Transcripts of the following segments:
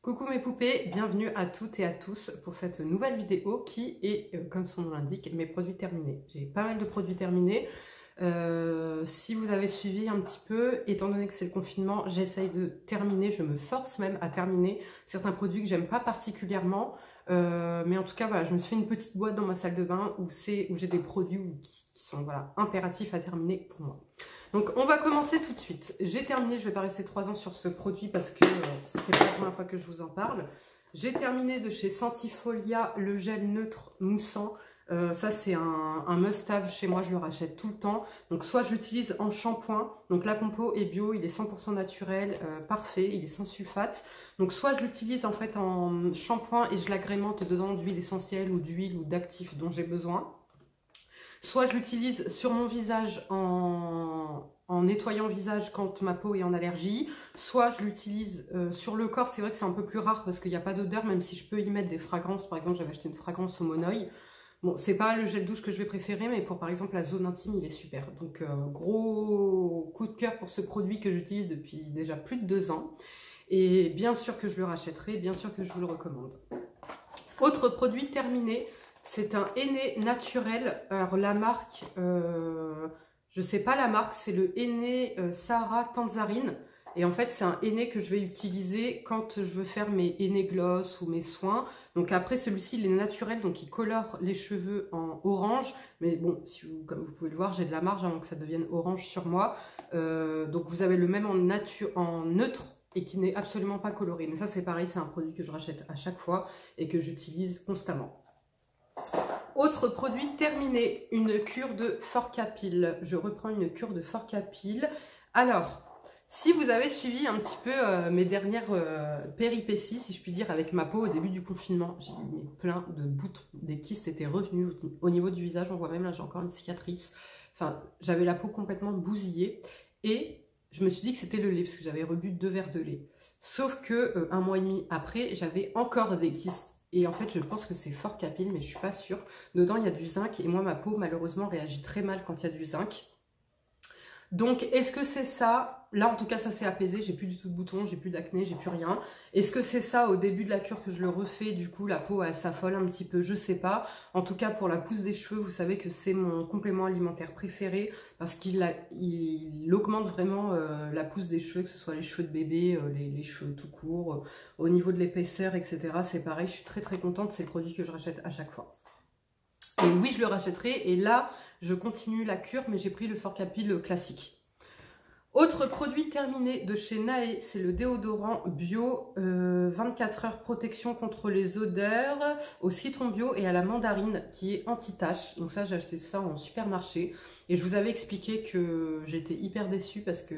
Coucou mes poupées, bienvenue à toutes et à tous pour cette nouvelle vidéo qui est, comme son nom l'indique, mes produits terminés. J'ai pas mal de produits terminés. Si vous avez suivi un petit peu, étant donné que c'est le confinement, j'essaye de terminer, je me force même à terminer certains produits que j'aime pas particulièrement. Mais en tout cas, voilà, je me suis fait une petite boîte dans ma salle de bain où j'ai des produits qui sont voilà, impératifs à terminer pour moi. Donc on va commencer tout de suite. J'ai terminé, je vais pas rester 3 ans sur ce produit parce que c'est pas la première fois que je vous en parle. J'ai terminé de chez Sentifolia le gel neutre moussant. Ça c'est un must-have chez moi, je le rachète tout le temps. Donc soit je l'utilise en shampoing, donc la compo est bio, il est 100% naturel, parfait, il est sans sulfate. Donc soit je l'utilise en fait en shampoing et je l'agrémente dedans d'huile essentielle ou d'huile ou d'actifs dont j'ai besoin. Soit je l'utilise sur mon visage en nettoyant le visage quand ma peau est en allergie. Soit je l'utilise sur le corps. C'est vrai que c'est un peu plus rare parce qu'il n'y a pas d'odeur, même si je peux y mettre des fragrances. Par exemple, j'avais acheté une fragrance au Monoï. Bon, c'est pas le gel douche que je vais préférer, mais pour par exemple la zone intime, il est super. Donc gros coup de cœur pour ce produit que j'utilise depuis déjà plus de 2 ans. Et bien sûr que je le rachèterai, bien sûr que je vous le recommande. Autre produit terminé. C'est un henné naturel. Alors la marque, je sais pas la marque, c'est le henné Sahara Tanzarine. Et en fait, c'est un henné que je vais utiliser quand je veux faire mes henné gloss ou mes soins. Donc après, celui-ci, il est naturel, donc il colore les cheveux en orange. Mais bon, comme vous pouvez le voir, j'ai de la marge avant que ça devienne orange sur moi. Donc vous avez le même en neutre et qui n'est absolument pas coloré. Mais ça, c'est pareil, c'est un produit que je rachète à chaque fois et que j'utilise constamment. Autre produit terminé, une cure de Forcapil. Je reprends une cure de Forcapil. Alors, si vous avez suivi un petit peu mes dernières péripéties, si je puis dire, avec ma peau au début du confinement, j'ai eu plein de boutons, des kystes étaient revenus au niveau du visage. On voit même là, j'ai encore une cicatrice. Enfin, j'avais la peau complètement bousillée et je me suis dit que c'était le lait parce que j'avais rebu 2 verres de lait. Sauf que 1 mois et demi après, j'avais encore des kystes. Et en fait, je pense que c'est Forcapil, mais je suis pas sûre. Dedans, il y a du zinc. Et moi, ma peau, malheureusement, réagit très mal quand il y a du zinc. Donc, est-ce que c'est ça? Là, en tout cas, ça s'est apaisé. J'ai plus du tout de boutons, j'ai plus d'acné, j'ai plus rien. Est-ce que c'est ça au début de la cure que je le refais? Du coup, la peau, elle s'affole un petit peu. Je sais pas. En tout cas, pour la pousse des cheveux, vous savez que c'est mon complément alimentaire préféré parce qu'il augmente vraiment la pousse des cheveux, que ce soit les cheveux de bébé, les cheveux tout court, au niveau de l'épaisseur, etc. C'est pareil. Je suis très très contente. C'est le produit que je rachète à chaque fois. Et oui, je le rachèterai. Et là, je continue la cure, mais j'ai pris le Forcapil classique. Autre produit terminé de chez Nae, c'est le déodorant bio 24 heures protection contre les odeurs au citron bio et à la mandarine qui est anti-tache. Donc ça, j'ai acheté ça en supermarché et je vous avais expliqué que j'étais hyper déçue parce que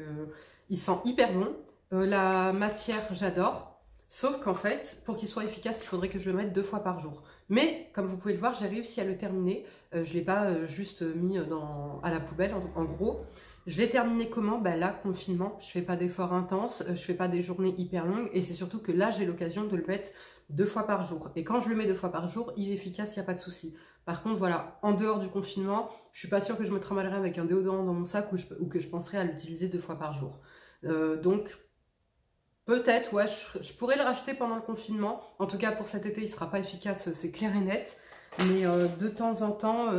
il sent hyper bon. La matière, j'adore. Sauf qu'en fait, pour qu'il soit efficace, il faudrait que je le mette 2 fois par jour. Mais, comme vous pouvez le voir, j'ai réussi à le terminer. Je ne l'ai pas juste mis à la poubelle, en gros. Je l'ai terminé comment? Bah là, confinement, je fais pas d'efforts intenses, je fais pas des journées hyper longues. Et c'est surtout que là, j'ai l'occasion de le mettre 2 fois par jour. Et quand je le mets 2 fois par jour, il est efficace, il n'y a pas de souci. Par contre, voilà, en dehors du confinement, je suis pas sûre que je me trimballerai avec un déodorant dans mon sac ou que je penserai à l'utiliser 2 fois par jour. Donc... peut-être, ouais, je pourrais le racheter pendant le confinement. En tout cas, pour cet été, il ne sera pas efficace, c'est clair et net. Mais de temps en temps,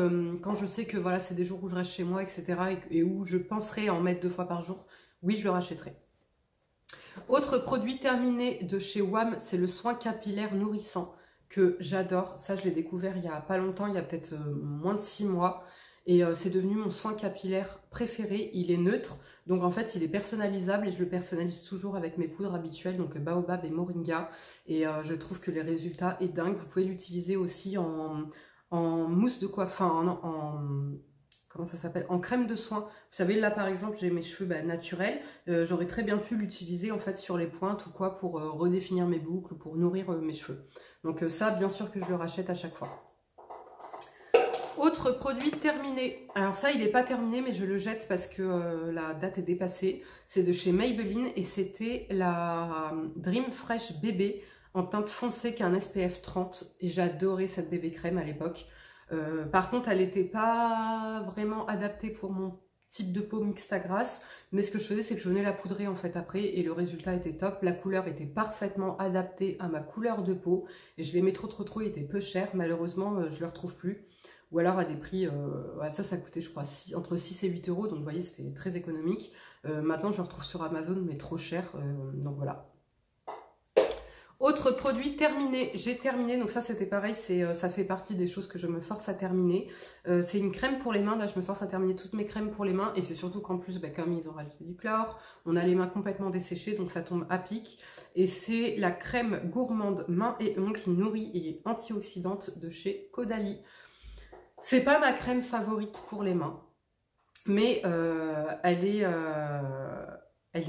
quand je sais que voilà, c'est des jours où je reste chez moi, etc. et où je penserai en mettre 2 fois par jour, oui, je le rachèterai. Autre produit terminé de chez WAM, c'est le soin capillaire nourrissant que j'adore. Ça, je l'ai découvert il n'y a pas longtemps, il y a peut-être moins de 6 mois. Et c'est devenu mon soin capillaire préféré. Il est neutre, donc en fait il est personnalisable et je le personnalise toujours avec mes poudres habituelles, donc Baobab et Moringa. Et je trouve que les résultats est dingue. Vous pouvez l'utiliser aussi en mousse de coiffure, comment ça s'appelle, en crème de soin. Vous savez, là par exemple j'ai mes cheveux naturels. J'aurais très bien pu l'utiliser en fait sur les pointes ou quoi pour redéfinir mes boucles, pour nourrir mes cheveux. Donc ça, bien sûr que je le rachète à chaque fois. Autre produit terminé. Alors ça, il n'est pas terminé, mais je le jette parce que la date est dépassée. C'est de chez Maybelline et c'était la Dream Fresh bébé en teinte foncée qui a un SPF 30. Et j'adorais cette bébé crème à l'époque. Par contre, elle n'était pas vraiment adaptée pour mon type de peau mixte à grasse, mais ce que je faisais, c'est que je venais la poudrer en fait après, et le résultat était top. La couleur était parfaitement adaptée à ma couleur de peau, et je l'aimais trop, il était peu cher, malheureusement, je le retrouve plus. Ou alors à des prix, ça coûtait je crois entre 6 et 8 euros, donc vous voyez, c'était très économique. Maintenant, je le retrouve sur Amazon, mais trop cher, donc voilà. Autre produit terminé, j'ai terminé, donc ça c'était pareil, ça fait partie des choses que je me force à terminer. C'est une crème pour les mains, là je me force à terminer toutes mes crèmes pour les mains, et c'est surtout qu'en plus, comme ils ont rajouté du chlore, on a les mains complètement desséchées, donc ça tombe à pic. Et c'est la crème gourmande mains et ongles nourrie et antioxydante de chez Caudalie. C'est pas ma crème favorite pour les mains, mais elle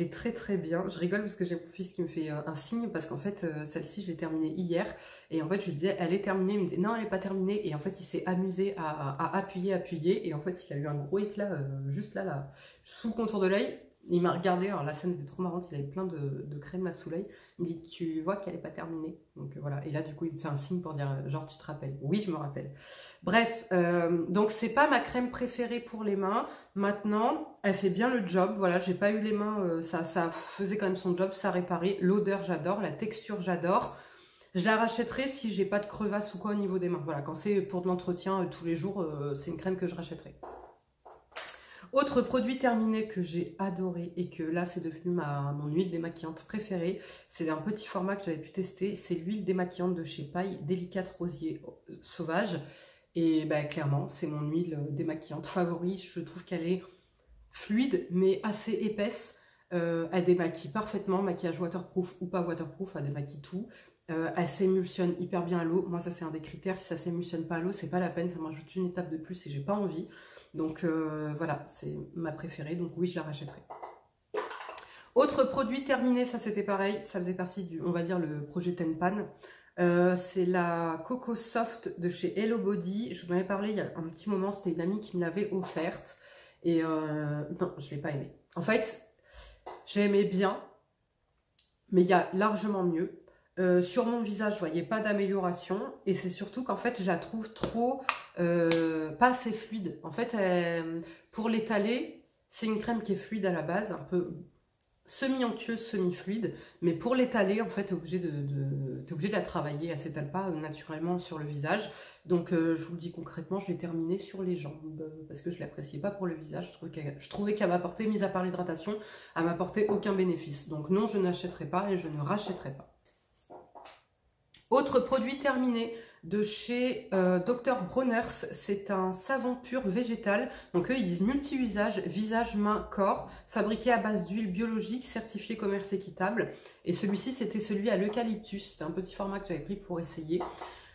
est très bien. Je rigole parce que j'ai mon fils qui me fait un signe, parce qu'en fait celle-ci je l'ai terminée hier, et en fait je lui disais elle est terminée, il me disait non elle n'est pas terminée, et en fait il s'est amusé à appuyer, et en fait il a eu un gros éclat juste là, sous le contour de l'œil. Il m'a regardé, alors la scène était trop marrante, il avait plein de crème là sous l'œil. Il me dit tu vois qu'elle n'est pas terminée, donc voilà, et là du coup il me fait un signe pour dire genre tu te rappelles. Oui, je me rappelle. Bref, donc c'est pas ma crème préférée pour les mains. Maintenant elle fait bien le job, voilà, j'ai pas eu les mains, ça faisait quand même son job, ça réparait. L'odeur j'adore, la texture j'adore. Je la rachèterai si j'ai pas de crevasse ou quoi au niveau des mains. Voilà, quand c'est pour de l'entretien tous les jours, c'est une crème que je rachèterai. Autre produit terminé que j'ai adoré, et que là c'est devenu mon huile démaquillante préférée, c'est un petit format que j'avais pu tester, c'est l'huile démaquillante de chez Paille, délicate rosier sauvage, et bah, clairement c'est mon huile démaquillante favorite. Je trouve qu'elle est fluide mais assez épaisse, elle démaquille parfaitement, maquillage waterproof ou pas waterproof, elle démaquille tout. Elle s'émulsionne hyper bien à l'eau. Moi ça c'est un des critères, si ça s'émulsionne pas à l'eau c'est pas la peine, ça me rajoute une étape de plus et j'ai pas envie. Donc voilà, c'est ma préférée, donc oui je la rachèterai. Autre produit terminé, ça c'était pareil, ça faisait partie du, on va dire, le projet Tenpan. C'est la Coco Soft de chez Hello Body. Je vous en avais parlé il y a un petit moment, c'était une amie qui me l'avait offerte. Et non, je l'ai pas aimée. En fait, j'ai aimé bien, mais il y a largement mieux. Sur mon visage, je voyais pas d'amélioration, et c'est surtout qu'en fait je la trouve trop pas assez fluide. En fait, pour l'étaler, c'est une crème qui est fluide à la base, un peu semi-onctueuse, semi-fluide, mais pour l'étaler, en fait, t'es obligé de la travailler, elle s'étale pas naturellement sur le visage. Donc je vous le dis concrètement, je l'ai terminée sur les jambes, parce que je l'appréciais pas pour le visage. Je trouvais qu'elle m'apportait, mis à part l'hydratation, elle m'apportait aucun bénéfice. Donc non, je n'achèterai pas et je ne rachèterai pas. Autre produit terminé de chez Dr Bronner's, c'est un savon pur végétal. Donc eux ils disent multi-usage, visage, main, corps, fabriqué à base d'huile biologique, certifié commerce équitable. Et celui-ci c'était celui à l'eucalyptus, c'était un petit format que j'avais pris pour essayer.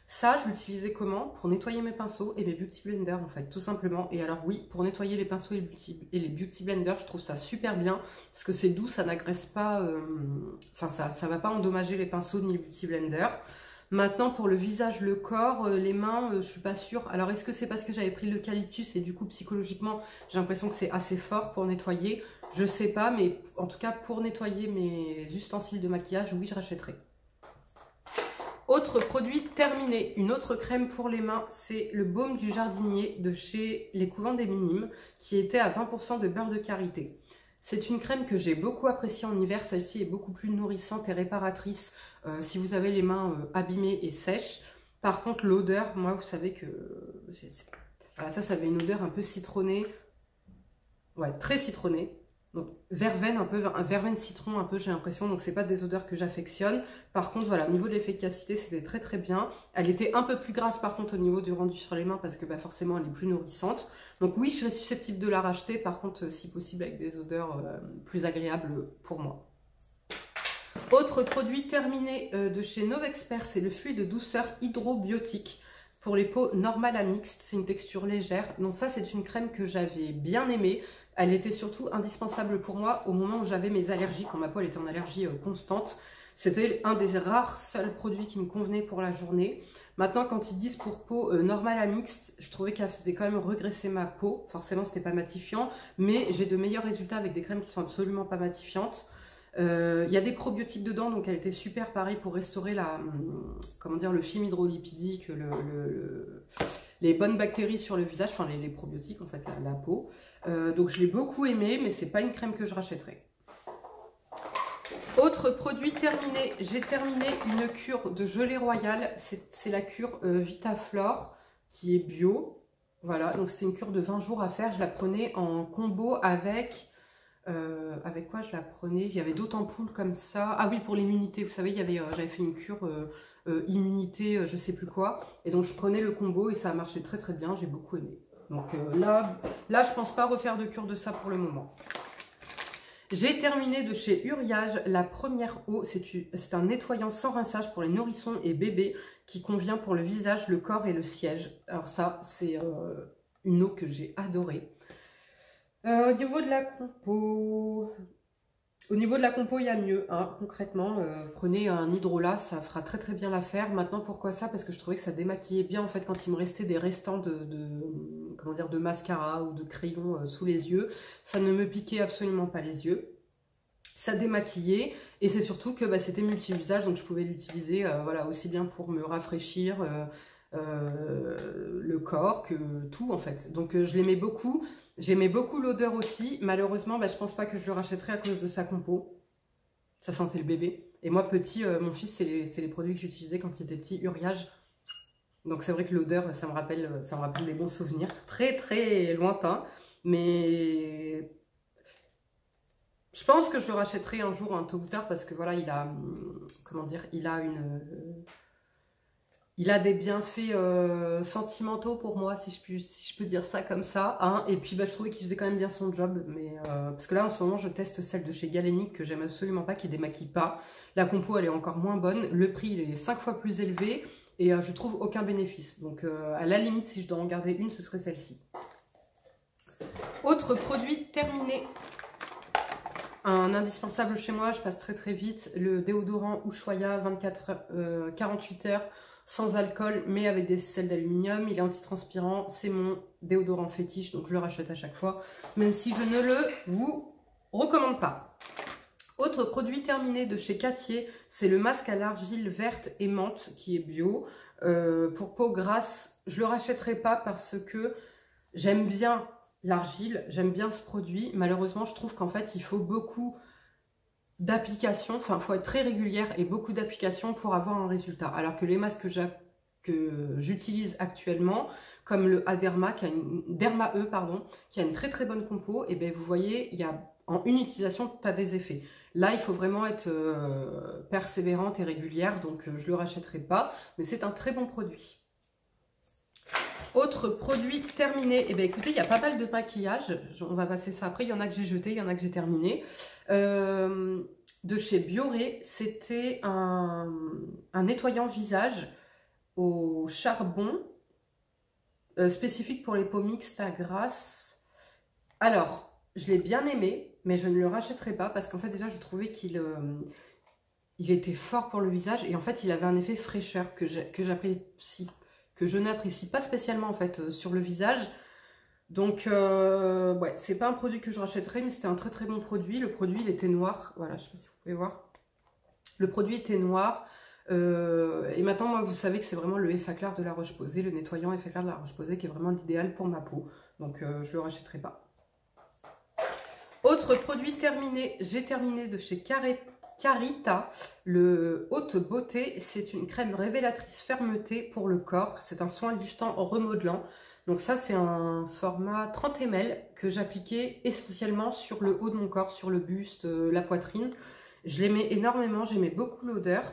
Ça, je l'utilisais comment? Pour nettoyer mes pinceaux et mes beauty blenders en fait, tout simplement. Et alors oui, pour nettoyer les pinceaux et les beauty blenders, je trouve ça super bien, parce que c'est doux, ça n'agresse pas, enfin ça va pas endommager les pinceaux ni les beauty blenders. Maintenant, pour le visage, le corps, les mains, je suis pas sûre. Alors, est-ce que c'est parce que j'avais pris l'eucalyptus et du coup, psychologiquement, j'ai l'impression que c'est assez fort pour nettoyer? Je sais pas, mais en tout cas, pour nettoyer mes ustensiles de maquillage, oui, je rachèterai. Autre produit terminé, une autre crème pour les mains, c'est le baume du jardinier de chez Les Couvents des Minimes, qui était à 20% de beurre de karité. C'est une crème que j'ai beaucoup appréciée en hiver, celle-ci est beaucoup plus nourrissante et réparatrice si vous avez les mains abîmées et sèches. Par contre l'odeur, moi vous savez que voilà, ça avait une odeur un peu citronnée, ouais, très citronnée. Donc verveine un peu, un verveine citron un peu j'ai l'impression, donc c'est pas des odeurs que j'affectionne. Par contre voilà, au niveau de l'efficacité c'était très bien. Elle était un peu plus grasse par contre au niveau du rendu sur les mains, parce que bah, forcément elle est plus nourrissante. Donc oui je serais susceptible de la racheter, par contre si possible avec des odeurs plus agréables pour moi. Autre produit terminé de chez Novexpert, c'est le fluide de douceur hydrobiotique. Pour les peaux normales à mixtes, c'est une texture légère. Donc ça, c'est une crème que j'avais bien aimée. Elle était surtout indispensable pour moi au moment où j'avais mes allergies, quand ma peau elle était en allergie constante. C'était un des rares seuls produits qui me convenait pour la journée. Maintenant, quand ils disent pour peau normale à mixte, je trouvais qu'elle faisait quand même regresser ma peau. Forcément, c'était pas matifiant, mais j'ai de meilleurs résultats avec des crèmes qui sont absolument pas matifiantes. Il y a des probiotiques dedans, donc elle était super pareil pour restaurer la, comment dire, le film hydrolipidique, les bonnes bactéries sur le visage, enfin les probiotiques en fait, la peau. Donc je l'ai beaucoup aimé, mais c'est pas une crème que je rachèterai. Autre produit terminé, j'ai terminé une cure de gelée royale, c'est la cure Vitaflore qui est bio. Voilà, donc c'est une cure de 20 jours à faire, je la prenais en combo avec quoi je la prenais? Il y avait d'autres ampoules comme ça. Ah oui, pour l'immunité, vous savez, j'avais fait une cure immunité, je sais plus quoi. Et donc je prenais le combo et ça a marché très très bien, j'ai beaucoup aimé. Donc là, je pense pas refaire de cure de ça pour le moment. J'ai terminé de chez Uriage la première eau. C'est un nettoyant sans rinçage pour les nourrissons et bébés qui convient pour le visage, le corps et le siège. Alors ça, c'est une eau que j'ai adorée. Au niveau de la compo, il y a mieux, hein, concrètement. Prenez un hydrolat, ça fera très très bien l'affaire. Maintenant, pourquoi ça? Parce que je trouvais que ça démaquillait bien en fait quand il me restait des restants comment dire, de mascara ou de crayon sous les yeux. Ça ne me piquait absolument pas les yeux. Ça démaquillait et c'est surtout que c'était multi-usage, donc je pouvais l'utiliser voilà, aussi bien pour me rafraîchir le corps que tout en fait. Donc je l'aimais beaucoup. J'aimais beaucoup l'odeur aussi. Malheureusement, je pense pas que je le rachèterai à cause de sa compo. Ça sentait le bébé. Et moi, petit, mon fils, c'est les produits que j'utilisais quand il était petit, Uriage. Donc c'est vrai que l'odeur, ça me rappelle des bons souvenirs. Très, très lointains. Mais je pense que je le rachèterai un jour, tôt ou tard, parce que voilà, il a, comment dire, il a des bienfaits sentimentaux pour moi, si je peux dire ça comme ça. Hein. Et puis, je trouvais qu'il faisait quand même bien son job. Mais, parce que là, en ce moment, je teste celle de chez Galénic que j'aime absolument pas, qui démaquille pas. La compo, elle est encore moins bonne. Le prix, il est 5 fois plus élevé. Et je trouve aucun bénéfice. Donc, à la limite, si je dois en garder une, ce serait celle-ci. Autre produit terminé. Un indispensable chez moi, je passe très très vite. Le déodorant Ushuaïa 48 heures. Sans alcool, mais avec des sels d'aluminium. Il est antitranspirant. C'est mon déodorant fétiche, donc je le rachète à chaque fois, même si je ne le vous recommande pas. Autre produit terminé de chez Cattier, c'est le masque à l'argile verte et menthe qui est bio. Pour peau grasse, je le rachèterai pas parce que j'aime bien l'argile, j'aime bien ce produit. Malheureusement, je trouve qu'en fait, il faut beaucoup d'applications, enfin, il faut être très régulière et beaucoup d'applications pour avoir un résultat. Alors que les masques que j'utilise actuellement, comme le Derma E, pardon, qui a une très très bonne compo, et bien vous voyez, en une utilisation, tu as des effets. Là, il faut vraiment être persévérante et régulière, donc je ne le rachèterai pas, mais c'est un très bon produit. Autre produit terminé, et bien écoutez, il y a pas mal de maquillage, on va passer ça après, il y en a que j'ai jeté, il y en a que j'ai terminé. De chez Bioré, c'était un nettoyant visage au charbon, spécifique pour les peaux mixtes à grasse. Alors, je l'ai bien aimé, mais je ne le rachèterai pas, parce qu'en fait déjà je trouvais qu'il était fort pour le visage, et en fait il avait un effet fraîcheur que je n'apprécie pas spécialement en fait sur le visage. Donc ouais, c'est pas un produit que je rachèterai, mais c'était un très très bon produit. Le produit il était noir, voilà, je sais pas si vous pouvez voir. Le produit était noir. Et maintenant moi vous savez que c'est vraiment le Effaclar de la Roche-Posay, le nettoyant Effaclar de la Roche-Posay qui est vraiment l'idéal pour ma peau. Donc je le rachèterai pas. Autre produit terminé, j'ai terminé de chez Carita, le Haute Beauté. C'est une crème révélatrice fermeté pour le corps. C'est un soin liftant remodelant. Donc ça, c'est un format 30 ml que j'appliquais essentiellement sur le haut de mon corps, sur le buste, la poitrine. Je l'aimais énormément, j'aimais beaucoup l'odeur.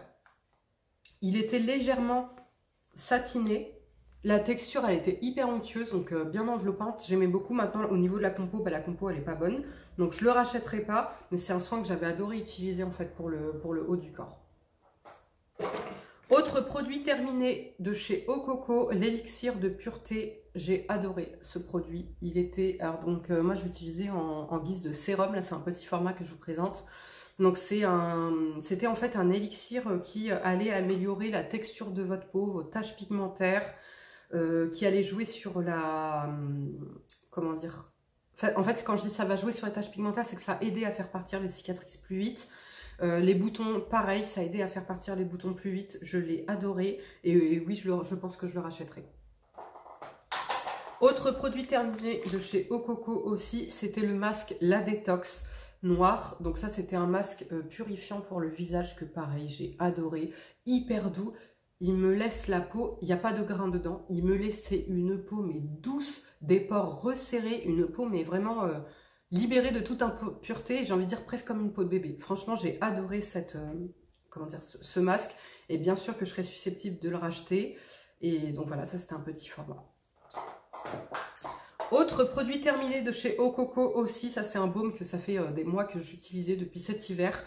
Il était légèrement satiné. La texture, elle était hyper onctueuse, donc bien enveloppante. J'aimais beaucoup. Maintenant, au niveau de la compo, la compo, elle n'est pas bonne. Donc, je ne le rachèterai pas. Mais c'est un soin que j'avais adoré utiliser, en fait, pour le haut du corps. Autre produit terminé de chez Ococo, l'élixir de pureté. J'ai adoré ce produit. Il était... Alors, donc, moi, je l'utilisais en guise de sérum. Là, c'est un petit format que je vous présente. Donc c'était en fait un élixir qui allait améliorer la texture de votre peau, vos taches pigmentaires, qui allait jouer sur la... comment dire? En fait, quand je dis ça va jouer sur les taches pigmentaires, c'est que ça a aidé à faire partir les cicatrices plus vite. Les boutons, pareil, ça a aidé à faire partir les boutons plus vite. Je l'ai adoré et oui, je pense que je le rachèterai. Autre produit terminé de chez Ococo aussi, c'était le masque La Détox noir. Donc ça, c'était un masque purifiant pour le visage que pareil, j'ai adoré. Hyper doux. Il me laisse la peau, il n'y a pas de grains dedans. Il me laissait une peau mais douce, des pores resserrés, une peau mais vraiment libérée de toute impureté. J'ai envie de dire presque comme une peau de bébé. Franchement, j'ai adoré comment dire, ce masque. Et bien sûr que je serais susceptible de le racheter. Et donc voilà, ça c'était un petit format. Autre produit terminé de chez Ococo aussi, ça c'est un baume que ça fait des mois que j'utilisais depuis cet hiver.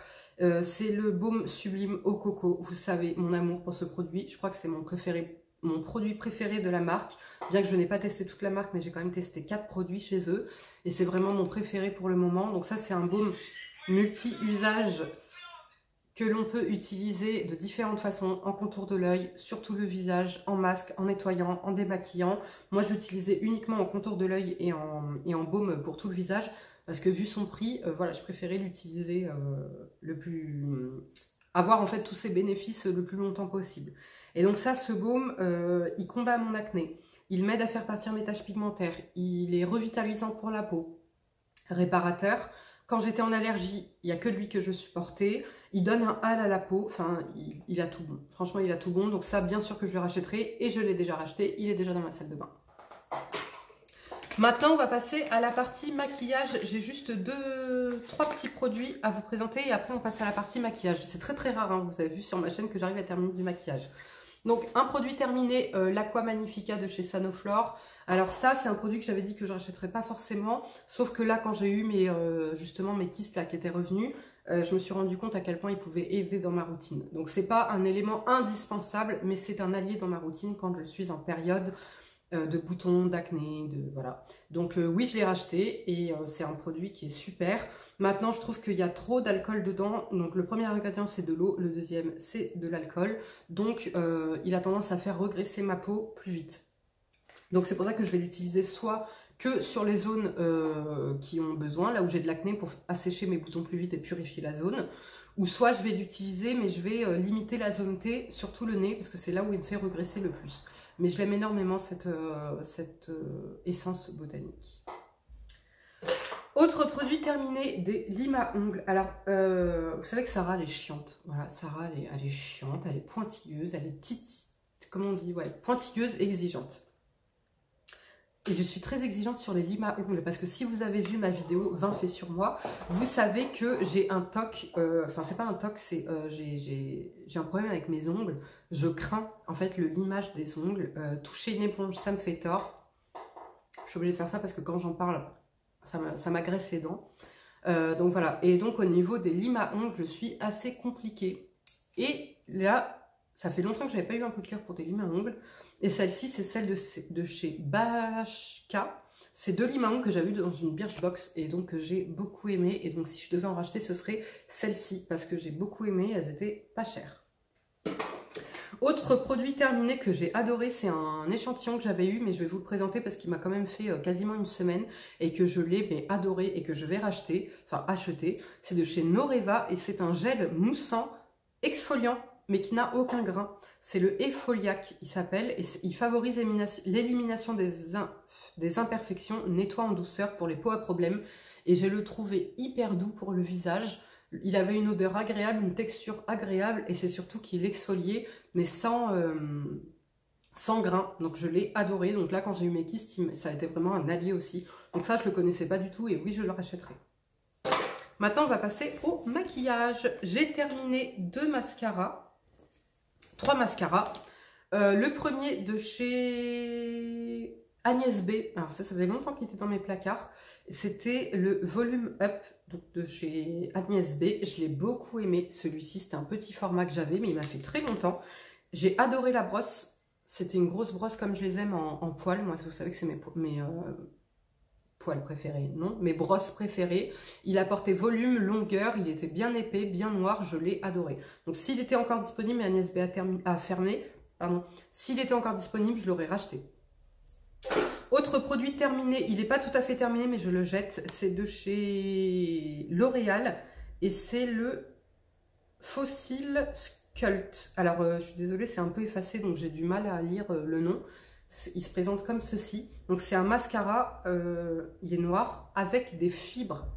C'est le baume Sublime Ococo. Vous savez mon amour pour ce produit. Je crois que c'est mon produit préféré de la marque. Bien que je n'ai pas testé toute la marque, mais j'ai quand même testé 4 produits chez eux. Et c'est vraiment mon préféré pour le moment. Donc ça c'est un baume multi-usage que l'on peut utiliser de différentes façons, en contour de l'œil, sur tout le visage, en masque, en nettoyant, en démaquillant. Moi, je l'utilisais uniquement en contour de l'œil et en baume pour tout le visage, parce que vu son prix, voilà, je préférais l'utiliser avoir en fait tous ses bénéfices le plus longtemps possible. Et donc ça, ce baume, il combat mon acné, il m'aide à faire partir mes taches pigmentaires, il est revitalisant pour la peau, réparateur. Quand j'étais en allergie, il n'y a que lui que je supportais. Il donne un hâle à la peau. Enfin, il a tout bon. Franchement, il a tout bon. Donc ça, bien sûr que je le rachèterai. Et je l'ai déjà racheté. Il est déjà dans ma salle de bain. Maintenant, on va passer à la partie maquillage. J'ai juste 3 petits produits à vous présenter. Et après, on passe à la partie maquillage. C'est très très rare. Hein, vous avez vu sur ma chaîne que j'arrive à terminer du maquillage. Donc, un produit terminé, l'Aqua Magnifica de chez Sanoflore. Alors ça, c'est un produit que j'avais dit que je rachèterais pas forcément. Sauf que là, quand j'ai eu justement mes kystes là, qui étaient revenus, je me suis rendu compte à quel point il pouvait aider dans ma routine. Donc, c'est pas un élément indispensable, mais c'est un allié dans ma routine quand je suis en période de boutons, d'acné, voilà. Donc oui, je l'ai racheté et c'est un produit qui est super. Maintenant, je trouve qu'il y a trop d'alcool dedans. Donc le premier ingrédient, c'est de l'eau. Le deuxième, c'est de l'alcool. Donc il a tendance à faire regresser ma peau plus vite. Donc c'est pour ça que je vais l'utiliser soit que sur les zones qui ont besoin, là où j'ai de l'acné, pour assécher mes boutons plus vite et purifier la zone. Ou soit je vais l'utiliser, mais je vais limiter la zone T, surtout le nez, parce que c'est là où il me fait regresser le plus. Mais je l'aime énormément, cette essence botanique. Autre produit terminé, des limes à ongles. Alors, vous savez que Sarah, elle est chiante. Voilà, Sarah, elle est chiante, elle est pointilleuse, elle est comment on dit, ouais, pointilleuse, exigeante. Et je suis très exigeante sur les limes à ongles parce que si vous avez vu ma vidéo 20 faits sur moi, vous savez que j'ai un toc, enfin c'est pas un toc, c'est j'ai un problème avec mes ongles. Je crains en fait le limage des ongles. Toucher une éponge, ça me fait tort. Je suis obligée de faire ça parce que quand j'en parle, ça m'agresse les dents. Donc voilà, et donc au niveau des limes à ongles, je suis assez compliquée. Et là, ça fait longtemps que j'avais pas eu un coup de cœur pour des limes à ongles. Et celle-ci, c'est celle de chez Bashka. C'est 2 limes à ongles que j'avais eu dans une Birchbox et donc que j'ai beaucoup aimé. Et donc si je devais en racheter, ce serait celle-ci parce que j'ai beaucoup aimé, elles étaient pas chères. Autre produit terminé que j'ai adoré, c'est un échantillon que j'avais eu, mais je vais vous le présenter parce qu'il m'a quand même fait quasiment une semaine et que je l'ai adoré et que je vais racheter, enfin acheter. C'est de chez Noreva et c'est un gel moussant exfoliant mais qui n'a aucun grain. C'est le Effoliac, il s'appelle, et il favorise l'élimination des imperfections, nettoie en douceur pour les peaux à problème, et je le trouvais hyper doux pour le visage. Il avait une odeur agréable, une texture agréable, et c'est surtout qu'il exfoliait, mais sans grain. Donc je l'ai adoré. Donc là, quand j'ai eu mes kystes, ça a été vraiment un allié aussi. Donc ça, je le connaissais pas du tout, et oui, je le rachèterai. Maintenant, on va passer au maquillage. J'ai terminé 2 mascaras. 3 mascaras. Le premier de chez Agnès B. Alors ça faisait longtemps qu'il était dans mes placards. C'était le Volume Up donc de chez Agnès B. Je l'ai beaucoup aimé. Celui-ci, c'était un petit format que j'avais, mais il m'a fait très longtemps. J'ai adoré la brosse. C'était une grosse brosse comme je les aime en poils. Moi, vous savez que c'est mes poils préférés, non, mes brosses préférées. Il apportait volume, longueur, il était bien épais, bien noir, je l'ai adoré. Donc s'il était encore disponible, mais Agnès B a fermé, pardon, s'il était encore disponible, je l'aurais racheté. Autre produit terminé, il n'est pas tout à fait terminé, mais je le jette, c'est de chez L'Oréal, et c'est le Fossil Sculpt. Alors, je suis désolée, c'est un peu effacé, donc j'ai du mal à lire le nom. Il se présente comme ceci. Donc c'est un mascara, il est noir, avec des fibres.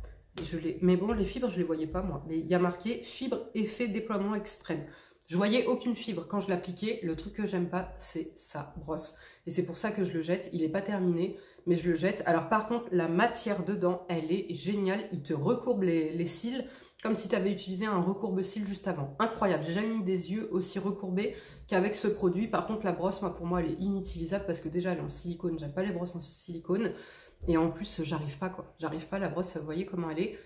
Mais bon, les fibres, je ne les voyais pas moi. Mais il y a marqué fibre effet déploiement extrême. Je voyais aucune fibre quand je l'appliquais. Le truc que j'aime pas, c'est sa brosse. Et c'est pour ça que je le jette. Il n'est pas terminé, mais je le jette. Alors par contre, la matière dedans, elle est géniale. Il te recourbe les cils, comme si tu avais utilisé un recourbe-cils juste avant. Incroyable. J'ai jamais mis des yeux aussi recourbés qu'avec ce produit. Par contre, la brosse, pour moi, elle est inutilisable parce que déjà, elle est en silicone. J'aime pas les brosses en silicone. Et en plus, j'arrive pas, quoi. J'arrive pas, la brosse, vous voyez comment elle est.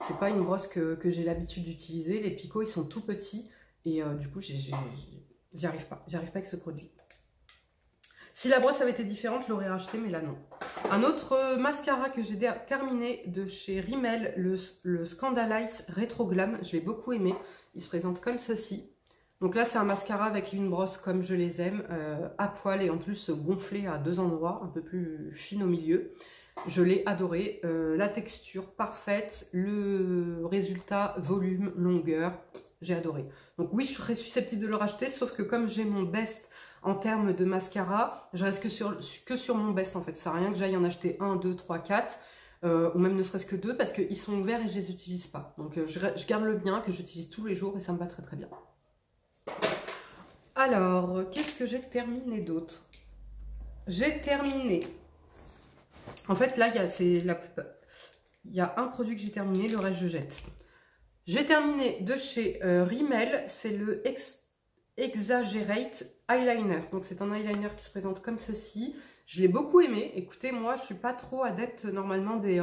C'est pas une brosse que j'ai l'habitude d'utiliser. Les picots, ils sont tout petits. Et du coup, j'y arrive pas. J'y arrive pas avec ce produit. Si la brosse avait été différente, je l'aurais racheté, mais là, non. Un autre mascara que j'ai terminé de chez Rimmel, le Scandalize Retro Glam. Je l'ai beaucoup aimé. Il se présente comme ceci. Donc là, c'est un mascara avec une brosse comme je les aime, à poil et en plus gonflé à 2 endroits, un peu plus fine au milieu. Je l'ai adoré. La texture parfaite, le résultat, volume, longueur. J'ai adoré. Donc oui, je serais susceptible de le racheter, sauf que comme j'ai mon best en termes de mascara, je reste que sur mon best en fait. Ça sert à rien que j'aille en acheter 1, 2, 3, 4, ou même ne serait-ce que 2, parce qu'ils sont ouverts et je les utilise pas. Donc je garde le bien, que j'utilise tous les jours et ça me va très très bien. Alors, qu'est-ce que j'ai terminé d'autre? J'ai terminé. En fait, là, il y a un produit que j'ai terminé, le reste je jette. J'ai terminé de chez Rimmel, c'est le Exaggerate Eyeliner. Donc c'est un eyeliner qui se présente comme ceci. Je l'ai beaucoup aimé. Écoutez, moi je suis pas trop adepte normalement des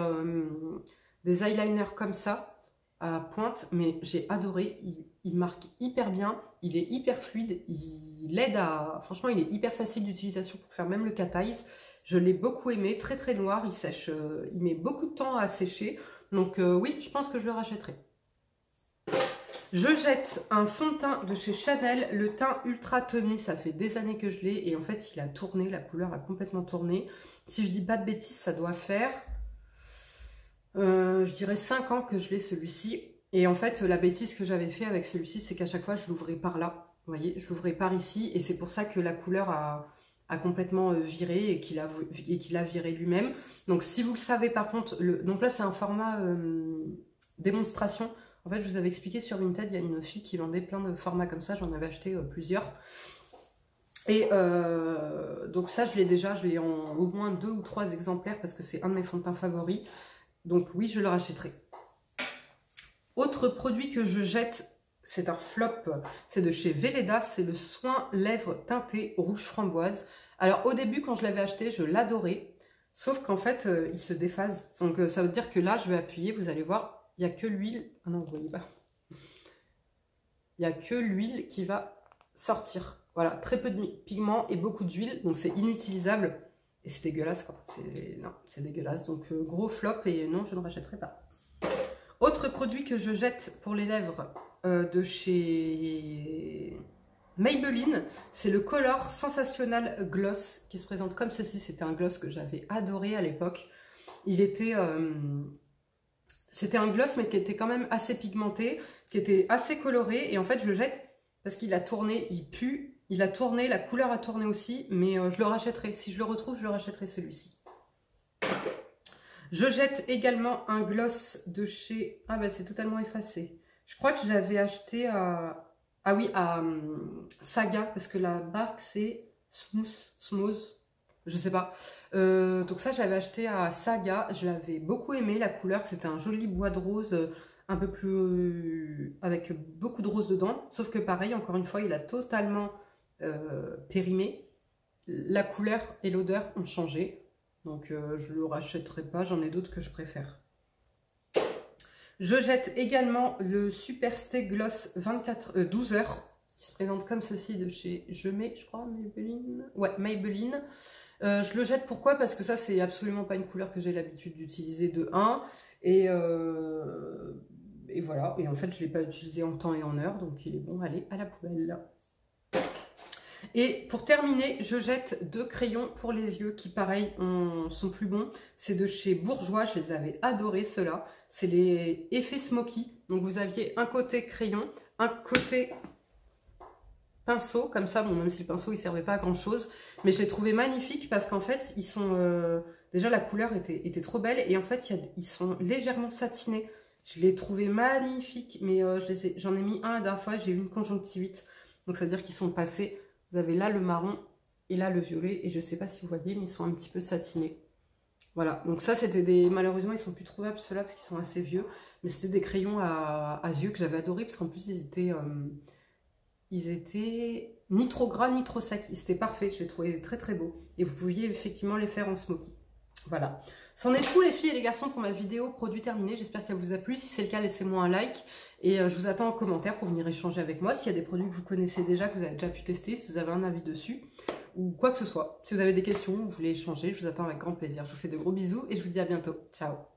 eyeliners comme ça, à pointe, mais j'ai adoré. Il marque hyper bien, il est hyper fluide, il aide à... Franchement, il est hyper facile d'utilisation pour faire même le cat eyes. Je l'ai beaucoup aimé, très très noir, il sèche, il met beaucoup de temps à sécher. Donc oui, je pense que je le rachèterai. Je jette un fond de teint de chez Chanel, le teint ultra tenu, ça fait des années que je l'ai et en fait il a tourné, la couleur a complètement tourné. Si je dis pas de bêtises, ça doit faire, je dirais 5 ans que je l'ai celui-ci. Et en fait la bêtise que j'avais fait avec celui-ci, c'est qu'à chaque fois je l'ouvrais par là, vous voyez, je l'ouvrais par ici et c'est pour ça que la couleur a complètement viré et qu'il a viré lui-même. Donc si vous le savez par contre, donc là c'est un format démonstration. En fait, je vous avais expliqué sur Vinted, il y a une fille qui vendait plein de formats comme ça. J'en avais acheté plusieurs. Et donc ça, je l'ai en au moins 2 ou 3 exemplaires parce que c'est un de mes fonds de teint favoris. Donc oui, je le rachèterai. Autre produit que je jette, c'est un flop. C'est de chez Velleda. C'est le soin lèvres teinté rouge framboise. Alors au début, quand je l'avais acheté, je l'adorais. Sauf qu'en fait, il se déphase. Donc ça veut dire que là, je vais appuyer, vous allez voir. Il n'y a que l'huile. Ah non, vous voyez pas. Il n'y a que l'huile qui va sortir. Voilà, très peu de pigments et beaucoup d'huile. Donc c'est inutilisable. Et c'est dégueulasse, quoi. Non, c'est dégueulasse. Donc gros flop et non, je ne rachèterai pas. Autre produit que je jette pour les lèvres de chez Maybelline, c'est le Color Sensationnel Gloss qui se présente comme ceci. C'était un gloss que j'avais adoré à l'époque. Il était... C'était un gloss mais qui était quand même assez pigmenté, qui était assez coloré et en fait je le jette parce qu'il a tourné, il pue, il a tourné, la couleur a tourné aussi, mais je le rachèterai. Si je le retrouve, je le rachèterai celui-ci. Je jette également un gloss de chez... Ah ben c'est totalement effacé. Je crois que je l'avais acheté à... Ah oui, à Saga, parce que la marque c'est Smooth. Je sais pas. Donc ça, je l'avais acheté à Saga. Je l'avais beaucoup aimé. La couleur, c'était un joli bois de rose, un peu plus... avec beaucoup de rose dedans. Sauf que pareil, encore une fois, il a totalement périmé. La couleur et l'odeur ont changé. Donc je le rachèterai pas. J'en ai d'autres que je préfère. Je jette également le Superstay Gloss 12 heures. Qui se présente comme ceci de chez Jemay, je crois, Maybelline. Ouais, Maybelline. Je le jette pourquoi? Parce que ça c'est absolument pas une couleur que j'ai l'habitude d'utiliser de 1 et voilà, et en fait je l'ai pas utilisé en temps et en heure, donc il est bon, allez à la poubelle. Et pour terminer, je jette 2 crayons pour les yeux qui pareil sont plus bons. C'est de chez Bourjois, je les avais adorés ceux-là. C'est les effets smoky, donc vous aviez un côté crayon, un côté pinceau, comme ça, bon, même si le pinceau il servait pas à grand chose, mais je l'ai trouvé magnifique parce qu'en fait, ils sont, déjà la couleur était trop belle, et en fait, ils sont légèrement satinés. Je l'ai trouvé magnifique, mais j'en ai mis un la dernière fois, j'ai eu une conjonctivite, donc ça veut dire qu'ils sont passés, vous avez là le marron, et là le violet, et je sais pas si vous voyez, mais ils sont un petit peu satinés. Voilà, donc ça c'était des... Malheureusement ils sont plus trouvables ceux-là parce qu'ils sont assez vieux, mais c'était des crayons à yeux que j'avais adoré parce qu'en plus ils étaient ni trop gras ni trop secs, ils étaient parfaits, je les trouvais très très beaux. Et vous pouviez effectivement les faire en smoky. Voilà, c'en est tout les filles et les garçons pour ma vidéo produit terminé, j'espère qu'elle vous a plu, si c'est le cas laissez-moi un like et je vous attends en commentaire pour venir échanger avec moi, s'il y a des produits que vous connaissez déjà, que vous avez déjà pu tester, si vous avez un avis dessus ou quoi que ce soit. Si vous avez des questions, vous voulez échanger, je vous attends avec grand plaisir. Je vous fais de gros bisous et je vous dis à bientôt. Ciao.